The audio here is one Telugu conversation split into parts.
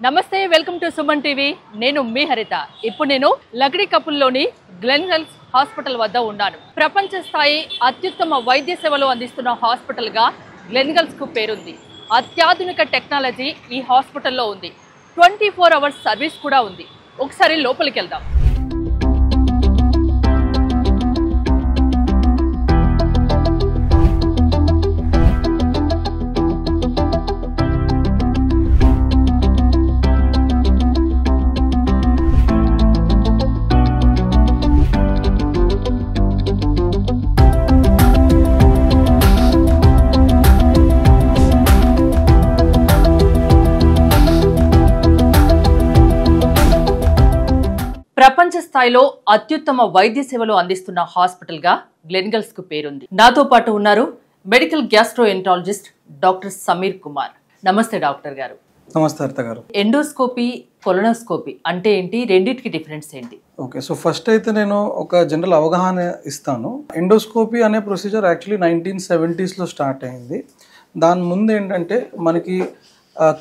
నమస్తే, వెల్కమ్ టు సుమన్ టీవీ. నేను మీ హరిత. ఇప్పుడు నేను లగడి కపుల్లోని గ్లెన్ హెల్త్ హాస్పిటల్ వద్ద ఉన్నాను. ప్రపంచ స్థాయి అత్యుత్తమ వైద్య సేవలు అందిస్తున్న హాస్పిటల్గా గ్లెన్ హెల్త్ కు పేరుంది. అత్యాధునిక టెక్నాలజీ ఈ హాస్పిటల్లో ఉంది. 24 అవర్స్ సర్వీస్ కూడా ఉంది. ఒకసారి లోపలికి వెళ్దాం. ప్రపంచ స్థాయిలో అత్యుత్తమ వైద్య సేవలు అందిస్తున్న హాస్పిటల్ గా గ్లెన్ హెల్త్ కు పేరుంది. నాతో పాటు ఉన్నారు medical gastroenterologist doctor Sameer Kumar. నమస్తే డాక్టర్ గారు. నమస్తే హరిత గారు. ఎండోస్కోపీ, కొలనోస్కోపీ అంటే ఏంటి? రెండింటికి డిఫరెన్స్ ఏంటి? ఓకే, సో ఫస్ట్ అయితే నేను ఒక జనరల్ అవగాహన ఇస్తాను. ఎండోస్కోపీ అనే ప్రొసీజర్ యాక్చువల్లీ 1970s స్టార్ట్ అయింది. దాని ముందు ఏంటంటే మనకి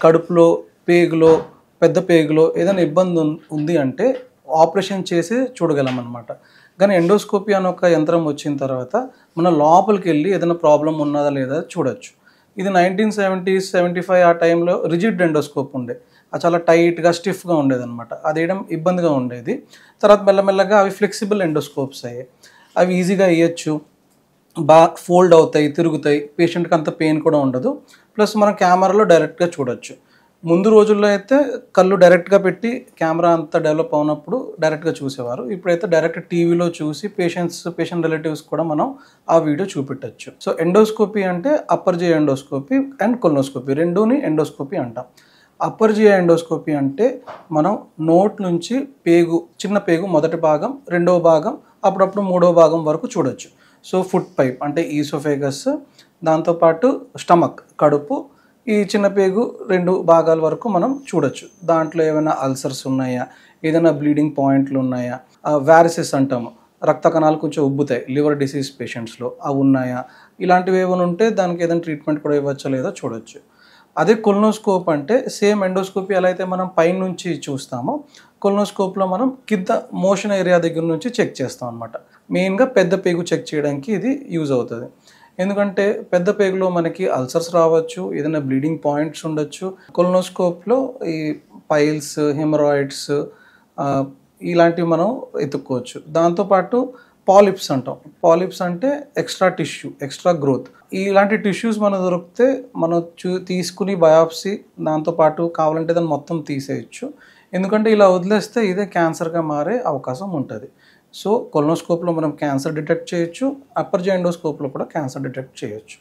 కడుపులో, పేగులో, పెద్ద పేగులో ఏదైనా ఇబ్బంది ఉంది అంటే ఆపరేషన్ చేసి చూడగలం అనమాట. కానీ ఎండోస్కోపీ అనే ఒక యంత్రం వచ్చిన తర్వాత మన లోపలికి వెళ్ళి ఏదైనా ప్రాబ్లం ఉన్నదా లేదా చూడొచ్చు. ఇది 1970s, 75 ఆ టైంలో రిజిడ్ ఎండోస్కోప్ ఉండే. అది చాలా టైట్గా, స్టిఫ్గా ఉండేది అనమాట. అది వేయడం ఇబ్బందిగా ఉండేది. తర్వాత మెల్లమెల్లగా అవి ఫ్లెక్సిబుల్ ఎండోస్కోప్స్ అయ్యాయి. అవి ఈజీగా వేయచ్చు, బాగా ఫోల్డ్ అవుతాయి, తిరుగుతాయి, పేషెంట్కి అంత పెయిన్ కూడా ఉండదు. ప్లస్ మనం కెమెరాలో డైరెక్ట్గా చూడొచ్చు. ముందు రోజుల్లో అయితే కళ్ళు డైరెక్ట్గా పెట్టి కెమెరా అంతా డెవలప్ అవునప్పుడు డైరెక్ట్గా చూసేవారు. ఇప్పుడైతే డైరెక్ట్ టీవీలో చూసి పేషెంట్ రిలేటివ్స్ కూడా మనం ఆ వీడియో చూపెట్టచ్చు. సో ఎండోస్కోపీ అంటే upper GI endoscopy and colonoscopy, రెండూని ఎండోస్కోపీ అంటాం. అప్పర్ జిఐ ఎండోస్కోపీ అంటే మనం నోట్ నుంచి పేగు, చిన్న పేగు మొదటి భాగం, రెండవ భాగం, అప్పుడప్పుడు మూడవ భాగం వరకు చూడొచ్చు. సో ఫుడ్ పైప్ అంటే ఈసోఫేగస్, దాంతోపాటు స్టమక్, కడుపు, ఈ చిన్న పేగు 2 భాగాల వరకు మనం చూడొచ్చు. దాంట్లో ఏమైనా అల్సర్స్ ఉన్నాయా, ఏదైనా బ్లీడింగ్ పాయింట్లు ఉన్నాయా, వ్యారిసెస్ అంటాము, రక్త కణాలు కొంచెం ఉబ్బుతాయి లివర్ డిసీజ్ పేషెంట్స్లో, అవి ఉన్నాయా, ఇలాంటివి ఏమైనా ఉంటే దానికి ఏదైనా ట్రీట్మెంట్ కూడా ఇవ్వచ్చో లేదో చూడొచ్చు. అదే కొలనోస్కోప్ అంటే సేమ్ ఎండోస్కోపీ ఎలా అయితే మనం పైన నుంచి చూస్తామో, కొలనోస్కోప్లో మనం కింద మోషన్ ఏరియా దగ్గర నుంచి చెక్ చేస్తాం అనమాట. మెయిన్గా పెద్ద పేగు చెక్ చేయడానికి ఇది యూజ్ అవుతుంది. ఎందుకంటే పెద్ద పేగులో మనకి అల్సర్స్ రావచ్చు, ఏదైనా బ్లీడింగ్ పాయింట్స్ ఉండొచ్చు. కొలనోస్కోప్లో ఈ పైల్స్, హెమరాయిడ్స్ ఇలాంటివి మనం ఎత్తుక్కోవచ్చు. దాంతోపాటు పాలిప్స్ అంటాం. పాలిప్స్ అంటే ఎక్స్ట్రా టిష్యూ, ఎక్స్ట్రా గ్రోత్. ఇలాంటి టిష్యూస్ మనకు దొరికితే మనం తీసుకుని బయాప్సీ, దాంతోపాటు కావాలంటే దాన్ని మొత్తం తీసేయచ్చు. ఎందుకంటే ఇలా వదిలేస్తే ఇదే క్యాన్సర్గా మారే అవకాశం ఉంటుంది. సో కొలనోస్కోప్లో మనం క్యాన్సర్ డిటెక్ట్ చేయొచ్చు, అప్పర్ జిఐ ఎండోస్కోప్లో కూడా క్యాన్సర్ డిటెక్ట్ చేయొచ్చు.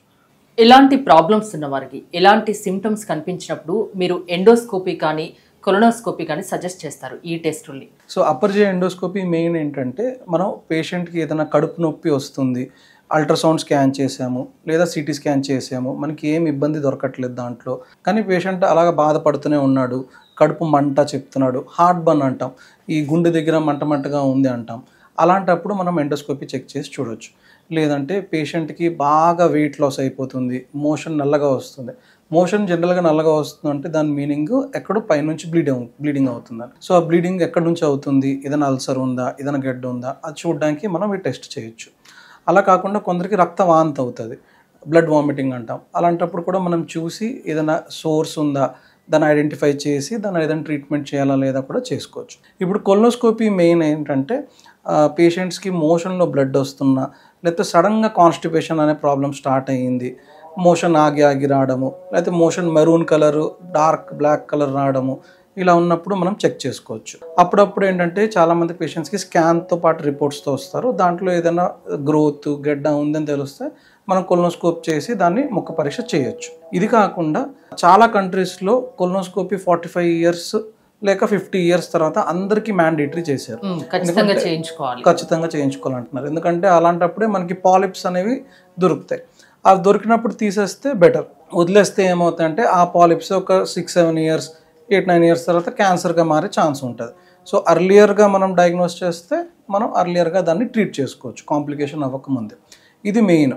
ఎలాంటి ప్రాబ్లమ్స్ ఉన్న వారికి, ఎలాంటి సిమ్టమ్స్ కనిపించినప్పుడు మీరు ఎండోస్కోపీ కానీ కొలనోస్కోపీ కానీ సజెస్ట్ చేస్తారు ఈ టెస్టుల్ని? So upper GI endoscopy main ఏంటంటే మనం పేషెంట్కి ఏదైనా కడుపు నొప్పి వస్తుంది, అల్ట్రాసౌండ్ స్కాన్ చేసాము లేదా సిటీ స్కాన్ చేసాము, మనకి ఏం ఇబ్బంది దొరకట్లేదు దాంట్లో, కానీ పేషెంట్ అలాగ బాధపడుతూనే ఉన్నాడు, కడుపు మంట చెప్తున్నాడు, హార్ట్ బర్న్ అంటాం, ఈ గుండె దగ్గర మంటగా ఉంది అంటాం. అలాంటప్పుడు మనం ఎండోస్కోపీ చెక్ చేసి చూడొచ్చు. లేదంటే పేషెంట్కి బాగా వెయిట్ లాస్ అయిపోతుంది, మోషన్ నల్లగా వస్తుంది. మోషన్ జనరల్గా నల్లగా వస్తుంది అంటే దాని మీనింగ్ ఎక్కడో పైనుంచి బ్లీడింగ్ అవుతుందని. సో ఆ బ్లీడింగ్ ఎక్కడి నుంచి అవుతుంది, ఏదైనా అల్సర్ ఉందా, ఏదైనా గడ్డ ఉందా, అది చూడడానికి మనం ఈ టెస్ట్ చేయొచ్చు. అలా కాకుండా కొందరికి రక్త వాంతి అవుతుంది, బ్లడ్ వామిటింగ్ అంటాం. అలాంటప్పుడు కూడా మనం చూసి ఏదైనా సోర్స్ ఉందా దాన్ని ఐడెంటిఫై చేసి దాన్ని ఏదైనా ట్రీట్మెంట్ చేయాలా లేదా కూడా చేసుకోవచ్చు. ఇప్పుడు కొలనోస్కోపీ మెయిన్ ఏంటంటే పేషెంట్స్కి మోషన్లో బ్లడ్ వస్తున్నా, లేకపోతే సడన్గా కాన్స్టిపేషన్ అనే ప్రాబ్లం స్టార్ట్ అయ్యింది, మోషన్ ఆగి రావడము, లేకపోతే motion maroon colour, dark black colour రావడము, ఇలా ఉన్నప్పుడు మనం చెక్ చేసుకోవచ్చు. అప్పుడప్పుడు ఏంటంటే చాలామంది పేషెంట్స్కి స్కాన్తో పాటు రిపోర్ట్స్తో వస్తారు. దాంట్లో ఏదైనా గ్రోత్, గడ్డ ఉందని తెలిస్తే మనం కొలనోస్కోప్ చేసి దాన్ని ముక్క పరీక్ష చేయొచ్చు. ఇది కాకుండా చాలా కంట్రీస్లో కొలనోస్కోపీ 45 years లేక 50 years తర్వాత అందరికీ మ్యాండేటరీ చేశారు. ఖచ్చితంగా చేయించుకోవాలంటున్నారు. ఎందుకంటే అలాంటప్పుడే మనకి పాలిప్స్ అనేవి దొరుకుతాయి. అవి దొరికినప్పుడు తీసేస్తే బెటర్. వదిలేస్తే ఏమవుతాయంటే ఆ పాలిప్స్ ఒక 6-7 years, 8-9 years తర్వాత క్యాన్సర్గా మారే ఛాన్స్ ఉంటుంది. సో అర్లియర్గా మనం డయాగ్నోస్ చేస్తే మనం అర్లియర్గా దాన్ని ట్రీట్ చేసుకోవచ్చు కాంప్లికేషన్ అవ్వకముందే. ఇది మెయిన్.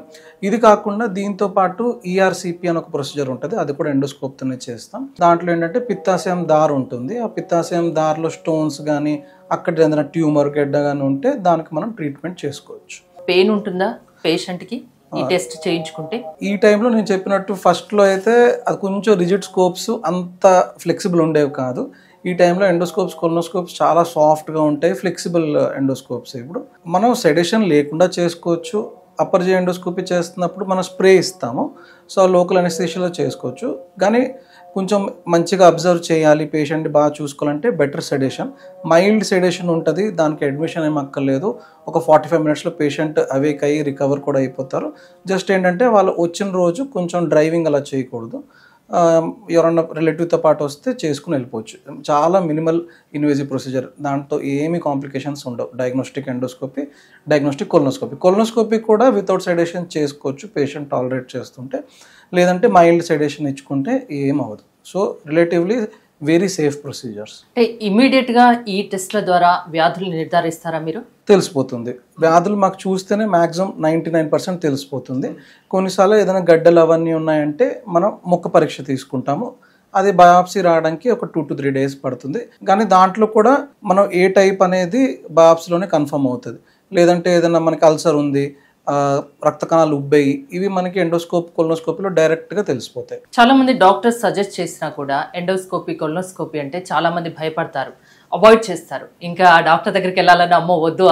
ఇది కాకుండా దీంతో పాటు ఈఆర్సిపి అని ఒక ప్రొసీజర్ ఉంటుంది, అది కూడా ఎండోస్కోప్తోనే చేస్తాం. దాంట్లో ఏంటంటే పిత్తాశయం దారు ఉంటుంది, ఆ పిత్తాశయం దారిలో స్టోన్స్ కానీ అక్కడ ఏదైనా ట్యూమర్ గడ్డ కానీ ఉంటే దానికి మనం ట్రీట్మెంట్ చేసుకోవచ్చు. పెయిన్ ఉంటుందా పేషెంట్కి ఈ టెస్ట్ చేయించుకుంటే? ఈ టైంలో నేను చెప్పినట్టు ఫస్ట్లో అయితే అది కొంచెం రిజిడ్ స్కోప్స్ అంత ఫ్లెక్సిబుల్ ఉండేవి కాదు. ఈ టైంలో ఎండోస్కోప్స్, కొలనోస్కోప్స్ చాలా సాఫ్ట్గా ఉంటాయి, ఫ్లెక్సిబుల్ ఎండోస్కోప్స్. ఇప్పుడు మనం సెడేషన్ లేకుండా చేసుకోవచ్చు. అప్పర్ జే ఎండోస్కోపీ చేస్తున్నప్పుడు మనం స్ప్రే ఇస్తాము, సో లోకల్ అనెస్థీషియాలో చేసుకోవచ్చు. కానీ కొంచెం మంచిగా అబ్జర్వ్ చేయాలి, పేషెంట్ బాగా చూసుకోవాలంటే బెటర్ సెడేషన్, మైల్డ్ సెడేషన్ ఉంటుంది, దానికి అడ్మిషన్ ఏం అక్కర్లేదు. ఒక 45 మినిట్స్లో పేషెంట్ అవేక్ అయ్యి రికవర్ కూడా అయిపోతారు. జస్ట్ ఏంటంటే వాళ్ళు వచ్చిన రోజు కొంచెం డ్రైవింగ్ అలా చేయకూడదు, ఎవరన్నా రిలేటివ్తో పాటు వస్తే చేసుకుని వెళ్ళిపోవచ్చు. చాలా మినిమల్ ఇన్వేజివ్ ప్రొసీజర్, దాంట్లో ఏమీ కాంప్లికేషన్స్ ఉండవు. డయాగ్నోస్టిక్ ఎండోస్కోపీ, డయాగ్నోస్టిక్ కొలనోస్కోపీ కూడా వితౌట్ సెడేషన్ చేసుకోవచ్చు పేషెంట్ టాలరేట్ చేస్తుంటే, లేదంటే మైల్డ్ సెడేషన్ ఇచ్చుకుంటే ఏం అవ్వదు. So relatively very safe procedures. అంటే ఇమీడియట్గా ఈ టెస్ట్ల ద్వారా వ్యాధులు నిర్ధారిస్తారా మీరు? తెలిసిపోతుంది. వ్యాధులు మాకు చూస్తేనే మ్యాక్సిమం 99% తెలిసిపోతుంది. కొన్నిసార్లు ఏదైనా గడ్డలు అవన్నీ ఉన్నాయంటే మనం ముక్క పరీక్ష తీసుకుంటాము, అది బయాప్సీ రావడానికి ఒక 2 to 3 days పడుతుంది. కానీ దాంట్లో కూడా మనం ఏ టైప్ అనేది బయాప్సీలోనే కన్ఫర్మ్ అవుతుంది. లేదంటే ఏదైనా మనకి అల్సర్ ఉంది, రక్త కణాలు ఉబ్బేయి, ఇవి మనకి ఎండోస్కోప్, కొలనోస్కోపీలో డైరెక్ట్గా తెలిసిపోతాయి. చాలా మంది డాక్టర్స్ సజెస్ట్ చేసినా కూడా ఎండోస్కోపీ, కొలనోస్కోపీ అంటే చాలా మంది భయపడతారు, అవాయిడ్ చేస్తారు. ఇంకా డాక్టర్ దగ్గరికి వెళ్ళాలని అమ్మో వద్దు,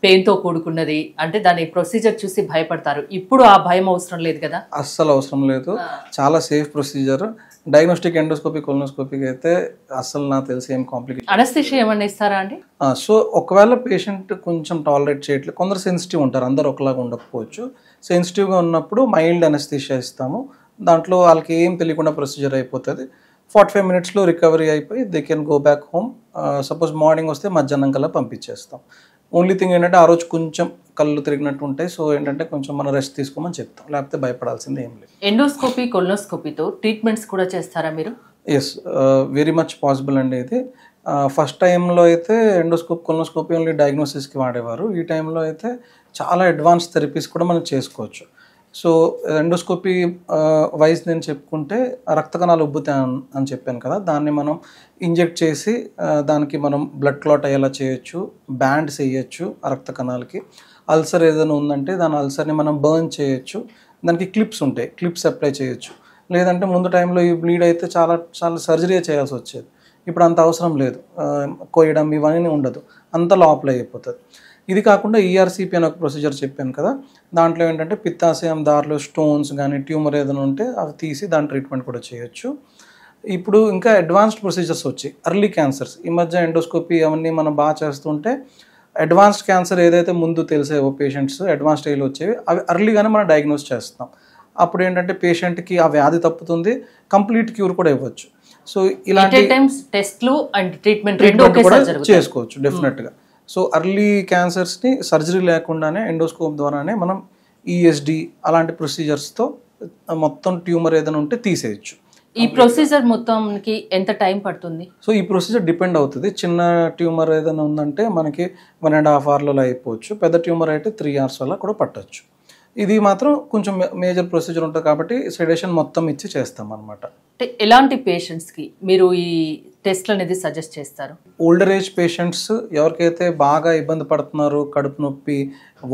పెయిన్తో కూడుకున్నది అంటే దాని ప్రొసీజర్ చూసి భయపడతారు. ఇప్పుడు ఆ భయం అవసరం లేదు కదా? అస్సలు అవసరం లేదు, చాలా సేఫ్ ప్రొసీజర్. డయాగ్నోస్టిక్ ఎండోస్కోపీ, కొలనోస్కోపీకి అయితే అస్సలు నాకు తెలిసి ఏం కాంప్లికేషన్. అనస్థీషియా ఏమన్నా ఇస్తారా అండి? సో ఒకవేళ పేషెంట్ కొంచెం టాలరేట్ చేయట్లేదు, కొందరు సెన్సిటివ్ ఉంటారు, అందరు ఒకలాగా ఉండకపోవచ్చు. సెన్సిటివ్గా ఉన్నప్పుడు మైల్డ్ అనస్థీషియా ఇస్తాము, దాంట్లో వాళ్ళకి ఏం తెలియకుండా ప్రొసీజర్ అయిపోతుంది. 45 మినిట్స్లో రికవరీ అయిపోయి they can go back home. Suppose morning వస్తే మధ్యాహ్నం కల్లా పంపించేస్తాం. ఓన్లీ థింగ్ ఏంటంటే ఆ రోజు కొంచెం కళ్ళు తిరిగినట్టు ఉంటాయి, సో ఏంటంటే కొంచెం మనం రెస్ట్ తీసుకోమని చెప్తాం, లేకపోతే భయపడాల్సింది ఏం లేదు. ఎండోస్కోపీ, కొలనోస్కోపీతో ట్రీట్మెంట్స్ కూడా చేస్తారా మీరు? ఎస్, వెరీ మచ్ పాసిబుల్ అండి. ఇది ఫస్ట్ టైంలో అయితే ఎండోస్కోప్, కొలనోస్కోపీ ఓన్లీ డయాగ్నోసిస్కి వాడేవారు. ఈ టైంలో అయితే చాలా అడ్వాన్స్ థెరపీస్ కూడా మనం చేసుకోవచ్చు. సో ఎండోస్కోపీ వైజ్ నేను చెప్పుకుంటే రక్త కణాలు ఉబ్బుతాయి అని చెప్పాను కదా, దాన్ని మనం ఇంజెక్ట్ చేసి దానికి మనం బ్లడ్ క్లాట్ అయ్యేలా చేయొచ్చు, బ్యాండ్స్ వేయచ్చు ఆ రక్త కణాలకి. అల్సర్ ఏదైనా ఉందంటే దాని అల్సర్ని మనం బర్న్ చేయొచ్చు, దానికి క్లిప్స్ ఉంటాయి, క్లిప్స్ అప్లై చేయొచ్చు. లేదంటే ముందు టైంలో ఈ బ్లీడ్ అయితే చాలా సర్జరీ చేయాల్సి వచ్చేది, ఇప్పుడు అంత అవసరం లేదు, కోయడం ఇవన్నీ ఉండదు, అంత లోపల అయిపోతుంది. ఇది కాకుండా ఈఆర్సిపి అని ఒక ప్రొసీజర్ చెప్పాను కదా, దాంట్లో ఏంటంటే పిత్తాశయం దారిలో స్టోన్స్ కానీ ట్యూమర్ ఏదైనా ఉంటే అవి తీసి దాని ట్రీట్మెంట్ కూడా చేయొచ్చు. ఇప్పుడు ఇంకా అడ్వాన్స్డ్ ప్రొసీజర్స్ వచ్చాయి, ఎర్లీ క్యాన్సర్స్. ఈ మధ్య ఎండోస్కోపీ అవన్నీ మనం బాగా చేస్తుంటే అడ్వాన్స్డ్ క్యాన్సర్ ఏదైతే ముందు తెలిసేవో పేషెంట్స్ అడ్వాన్స్ స్టేజ్లో వచ్చేవి, అవి ఎర్లీగానే మనం డయాగ్నోస్ చేస్తాం. అప్పుడు ఏంటంటే పేషెంట్కి ఆ వ్యాధి తప్పుతుంది, కంప్లీట్ క్యూర్ కూడా ఇవ్వచ్చు. సో ఇలాంటి టెస్ట్లు అండ్ ట్రీట్మెంట్ కూడా చేసుకోవచ్చు డెఫినెట్గా. సో ఎర్లీ క్యాన్సర్స్ని సర్జరీ లేకుండానే ఎండోస్కోప్ ద్వారానే మనం ఈఎస్డి అలాంటి ప్రొసీజర్స్తో మొత్తం ట్యూమర్ ఏదైనా ఉంటే తీసేయచ్చు. ఈ ప్రొసీజర్ మొత్తంకి ఎంత టైం పడుతుంది? సో ఈ ప్రొసీజర్ డిపెండ్ అవుతుంది. చిన్న ట్యూమర్ ఏదైనా ఉందంటే మనకి 1.5 hours అయిపోవచ్చు, పెద్ద ట్యూమర్ అయితే 3 hours వల్ల కూడా పట్టచ్చు. ఇది మాత్రం కొంచెం మేజర్ ప్రొసీజర్ ఉంటుంది కాబట్టి సెడేషన్ మొత్తం ఇచ్చి చేస్తాం అనమాట. అంటే ఎలాంటి పేషెంట్స్కి మీరు ఈ టెస్ట్లు అనేది సజెస్ట్ చేస్తారు? ఓల్డర్ ఏజ్ పేషెంట్స్ ఎవరికైతే బాగా ఇబ్బంది పడుతున్నారో, కడుపు నొప్పి,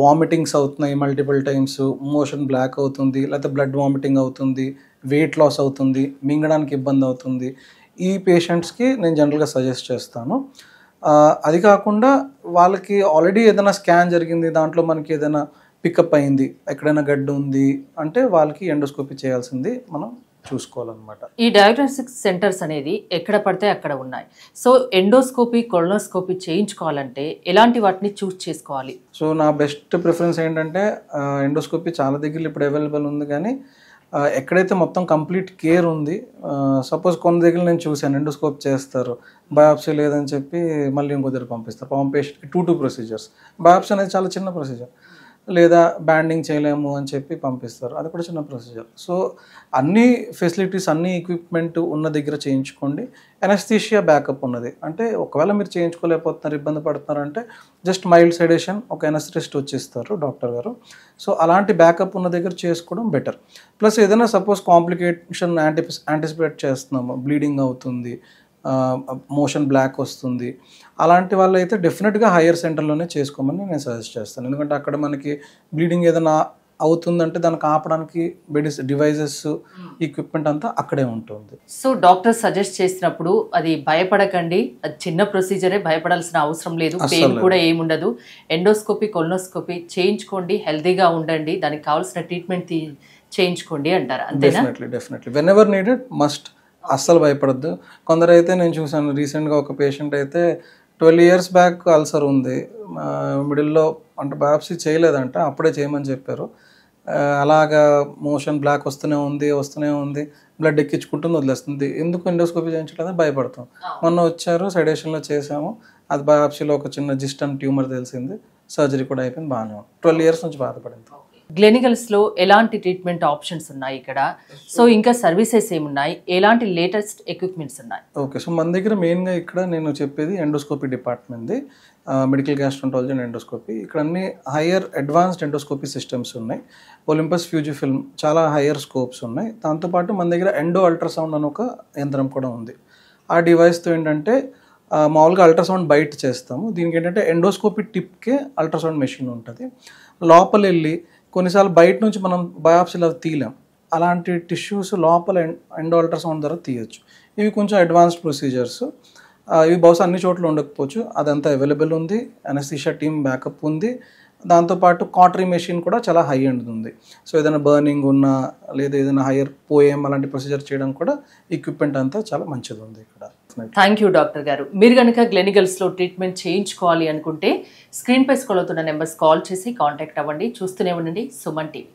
వామిటింగ్స్ అవుతున్నాయి మల్టిపుల్ టైమ్స్, మోషన్ బ్లాక్ అవుతుంది, లేకపోతే బ్లడ్ వామిటింగ్ అవుతుంది, వెయిట్ లాస్ అవుతుంది, మింగడానికి ఇబ్బంది అవుతుంది, ఈ పేషెంట్స్కి నేను జనరల్గా సజెస్ట్ చేస్తాను. అది కాకుండా వాళ్ళకి ఆల్రెడీ ఏదైనా స్కాన్ జరిగింది, దాంట్లో మనకి ఏదైనా పికప్ అయింది, ఎక్కడైనా గడ్డ ఉంది అంటే వాళ్ళకి ఎండోస్కోపీ చేయాల్సింది మనం చూసుకోవాలన్నమాట. ఈ డయాగ్నోస్టిక్ సెంటర్స్ అనేది ఎక్కడ పడితే అక్కడ ఉన్నాయి. సో ఎండోస్కోపీ, కొలనోస్కోపీ చేయించుకోవాలంటే ఎలాంటి వాటిని చూస్ చేసుకోవాలి? సో నా బెస్ట్ ప్రిఫరెన్స్ ఏంటంటే ఎండోస్కోపీ చాలా దగ్గర ఇప్పుడు అవైలబుల్ ఉంది, కానీ ఎక్కడైతే మొత్తం కంప్లీట్ కేర్ ఉంది. సపోజ్ కొన్ని దగ్గర నేను చూశాను ఎండోస్కోప్ చేస్తారు, బయాప్సీ లేదని చెప్పి మళ్ళీ ఇంకో దగ్గర పంపిస్తారు. పాపం పేషెంట్కి 2 procedures. బయాప్సీ అనేది చాలా చిన్న ప్రొసీజర్, లేదా బ్యాండింగ్ చేయలేము అని చెప్పి పంపిస్తారు. అది కూడా చిన్న ప్రొసీజర్. సో అన్ని ఫెసిలిటీస్, అన్ని ఎక్విప్మెంట్ ఉన్న దగ్గర చేయించుకోండి. ఎనస్థీషియా బ్యాకప్ ఉన్నది అంటే ఒకవేళ మీరు చేయించుకోలేకపోతున్నారు, ఇబ్బంది పడుతున్నారంటే జస్ట్ మైల్డ్ సెడేషన్, ఒక ఎనస్థిస్ట్ వచ్చిస్తారు డాక్టర్ గారు. సో అలాంటి బ్యాకప్ ఉన్న దగ్గర చేసుకోవడం బెటర్. ప్లస్ ఏదైనా సపోజ్ కాంప్లికేషన్ యాంటిసిపేట్ చేస్తున్నాము, బ్లీడింగ్ అవుతుంది, మోషన్ బ్లాక్ వస్తుంది, అలాంటి వాళ్ళు అయితే డెఫినెట్గా హైయర్ సెంటర్లోనే చేసుకోమని నేను సజెస్ట్ చేస్తాను. ఎందుకంటే అక్కడ మనకి బ్లీడింగ్ ఏదైనా అవుతుందంటే దానికి ఆపడానికి డివైజెస్, ఎక్విప్మెంట్ అంతా అక్కడే ఉంటుంది. సో డాక్టర్ సజెస్ట్ చేసినప్పుడు అది భయపడకండి, అది చిన్న ప్రొసీజరే, భయపడాల్సిన అవసరం లేదు, పెయిన్ కూడా ఏముండదు. ఎండోస్కోపీ, కొలనోస్కోపీ చేయించుకోండి, హెల్తీగా ఉండండి, దానికి కావాల్సిన ట్రీట్మెంట్ చేయించుకోండి అంటారు, అంతేనా? Definitely when ever needed must. అస్సలు భయపడద్దు. కొందరైతే నేను చూసాను రీసెంట్గా ఒక పేషెంట్ అయితే 12 years బ్యాక్ అల్సర్ ఉంది, మిడిల్లో అంటే బయాప్సీ చేయలేదంట, అప్పుడే చేయమని చెప్పారు. అలాగా మోషన్ బ్లాక్ వస్తూనే ఉంది, బ్లడ్ ఎక్కించుకుంటుంది, వదిలేస్తుంది. ఎందుకు ఎండోస్కోపీ చేయించలేదని భయపడతాం. మొన్న వచ్చారు, సెడేషన్లో చేసాము, అది బయాప్సీలో ఒక చిన్న జిస్టన్ ట్యూమర్ తెలిసింది, సర్జరీ కూడా అయిపోయింది, బాగానే ఉంది. 12 years నుంచి బాధపడింది. గ్లెనిగల్స్లో ఎలాంటి ట్రీట్మెంట్ ఆప్షన్స్ ఉన్నాయి ఇక్కడ? సో ఇంకా సర్వీసెస్ ఏమున్నాయి, ఎలాంటి లేటెస్ట్ ఎక్విప్మెంట్స్ ఉన్నాయి? ఓకే, సో మన దగ్గర మెయిన్గా ఇక్కడ నేను చెప్పేది ఎండోస్కోపీ డిపార్ట్మెంట్ది, మెడికల్ గ్యాస్ట్రాంటాలజీ అండ్ ఎండోస్కోపీ. ఇక్కడ అన్ని హయ్యర్ అడ్వాన్స్డ్ ఎండోస్కోపీ సిస్టమ్స్ ఉన్నాయి. ఒలింపస్ ఫ్యూజిఫిల్మ్ చాలా హయ్యర్ స్కోప్స్ ఉన్నాయి. దాంతోపాటు మన దగ్గర ఎండో అల్ట్రాసౌండ్ అని ఒక యంత్రం కూడా ఉంది. ఆ డివైస్తో ఏంటంటే మామూలుగా అల్ట్రాసౌండ్ బయట చేస్తాము, దీనికి ఏంటంటే ఎండోస్కోపీ టిప్కే అల్ట్రాసౌండ్ మెషిన్ ఉంటుంది. లోపల వెళ్ళి కొన్నిసార్లు బయట నుంచి మనం బయాప్సీలో తీయలేం, అలాంటి టిష్యూస్ లోపల ఎండో అల్ట్రాసౌండ్ ద్వారా తీయచ్చు. ఇవి కొంచెం అడ్వాన్స్డ్ ప్రొసీజర్స్, ఇవి బహుశా అన్ని చోట్ల ఉండకపోవచ్చు, అదంతా అవైలబుల్ ఉంది. అనస్థీషియా టీమ్ బ్యాకప్ ఉంది. దాంతోపాటు కాటరీ మెషిన్ కూడా చాలా హై ఎండ్ ఉంది. సో ఏదైనా బర్నింగ్ ఉన్నా లేదా ఏదైనా హైయర్ పోయేం అలాంటి ప్రొసీజర్ చేయడం కూడా ఎక్విప్మెంట్ అంతా చాలా మంచిది ఉంది ఇక్కడ. థ్యాంక్ యూ డాక్టర్ గారు. మీరు కనుక గ్లెనిగల్స్లో ట్రీట్మెంట్ చేయించుకోవాలి అనుకుంటే స్క్రీన్ పై స్క్రోల్ అవుతున్న నెంబర్స్ కాల్ చేసి కాంటాక్ట్ అవ్వండి. చూస్తూనే ఉండండి సుమన్ టీవీ.